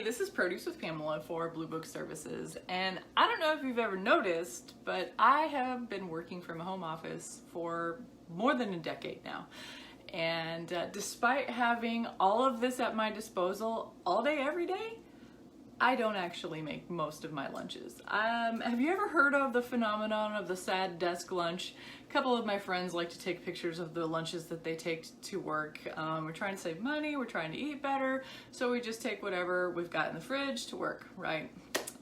This is Produce with Pamela for Blue Book Services, and I don't know if you've ever noticed, but I have been working from a home office for more than a decade now. And despite having all of this at my disposal all day, every day, I don't actually make most of my lunches. Have you ever heard of the phenomenon of the sad desk lunch? A couple of my friends like to take pictures of the lunches that they take to work. We're trying to save money, we're trying to eat better, so we just take whatever we've got in the fridge to work, right?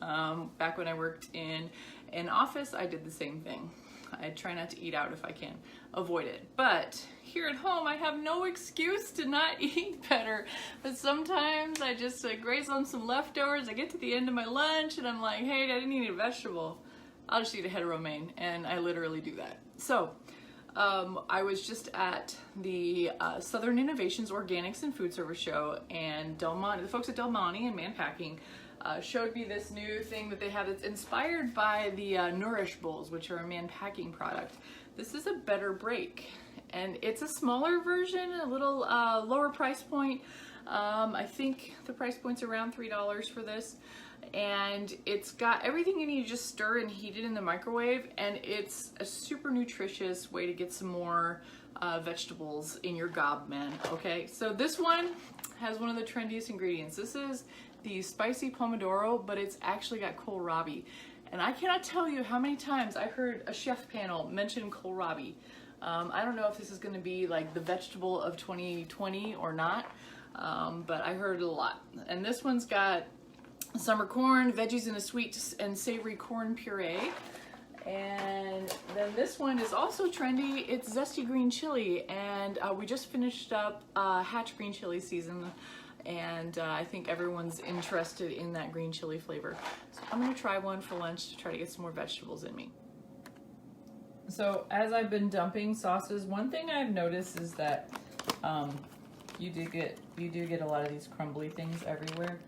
Back when I worked in an office, I did the same thing. I try not to eat out if I can, avoid it. But here at home, I have no excuse to not eat better. But sometimes I just graze on some leftovers. I get to the end of my lunch and I'm like, hey, I didn't eat a vegetable. I'll just eat a head of romaine, and I literally do that. So I was just at the Southern Innovations Organics and Food Service Show, and Del Monte, the folks at Del Monte and Man Packing showed me this new thing that they have that's inspired by the Nourish Bowls, which are a Man Packing product. This is a better break, and it's a smaller version, a little lower price point. I think the price point's around $3 for this, and it's got everything you need to just stir and heat it in the microwave, and it's a super nutritious way to get some more vegetables in your gob, man. Okay, so this one has one of the trendiest ingredients. This is the Spicy Pomodoro, but it's actually got kohlrabi. And I cannot tell you how many times I heard a chef panel mention kohlrabi. I don't know if this is gonna be like the vegetable of 2020 or not, but I heard it a lot. And this one's got summer corn, veggies in a sweet and savory corn puree. And then this one is also trendy. It's zesty green chili, and we just finished up hatch green chili season, and I think everyone's interested in that green chili flavor. So I'm gonna try one for lunch to try to get some more vegetables in me. So as I've been dumping sauces, one thing I've noticed is that you do get a lot of these crumbly things everywhere,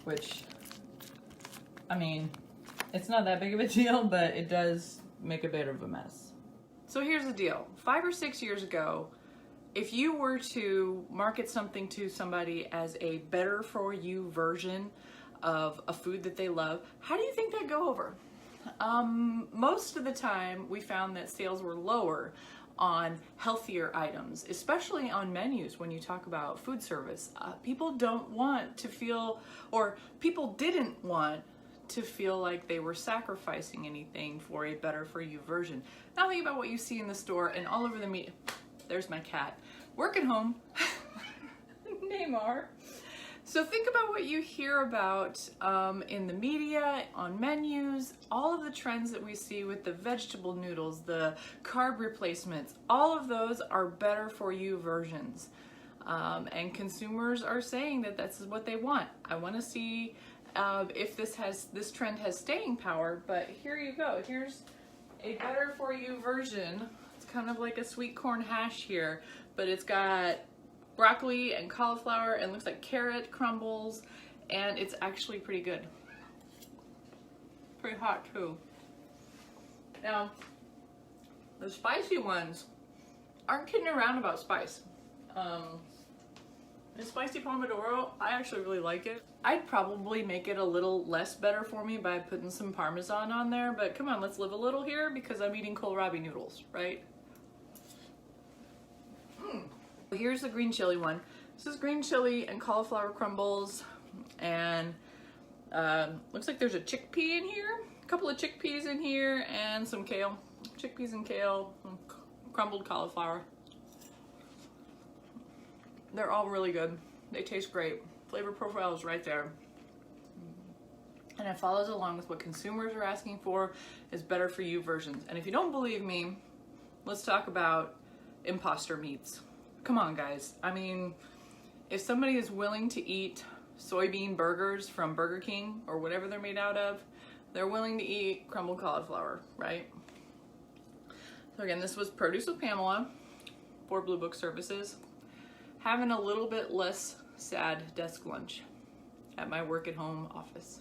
which, I mean, it's not that big of a deal, but it does make a bit of a mess. So here's the deal. 5 or 6 years ago, if you were to market something to somebody as a better for you version of a food that they love, how do you think that'd go over? Most of the time, we found that sales were lower on healthier items, especially on menus when you talk about food service. People don't want to feel, or people didn't want to feel like they were sacrificing anything for a better for you version. Now think about what you see in the store and all over the meat. There's my cat. Work at home. Neymar. So think about what you hear about in the media, on menus, all of the trends that we see with the vegetable noodles, the carb replacements, all of those are better for you versions. And consumers are saying that that's what they want. I want to see if this trend has staying power, but here you go. Here's a better for you version. It's kind of like a sweet corn hash here, but it's got broccoli and cauliflower and looks like carrot crumbles, and it's actually pretty good. Pretty hot too. Now, the spicy ones aren't kidding around about spice. The Spicy Pomodoro, I actually really like it. I'd probably make it a little less better for me by putting some parmesan on there, but come on, let's live a little here because I'm eating kohlrabi noodles, right? Here's the green chili one. This is green chili and cauliflower crumbles, and looks like there's a chickpea in here, a couple of chickpeas in here, and some kale. Chickpeas and kale, crumbled cauliflower. They're all really good. They taste great. Flavor profile is right there. And it follows along with what consumers are asking for is better for you versions. And if you don't believe me, let's talk about imposter meats. Come on, guys. I mean, if somebody is willing to eat soybean burgers from Burger King or whatever they're made out of, they're willing to eat crumbled cauliflower, right? So again, this was Produce with Pamela for Blue Book Services. Having a little bit less sad desk lunch at my work at home office.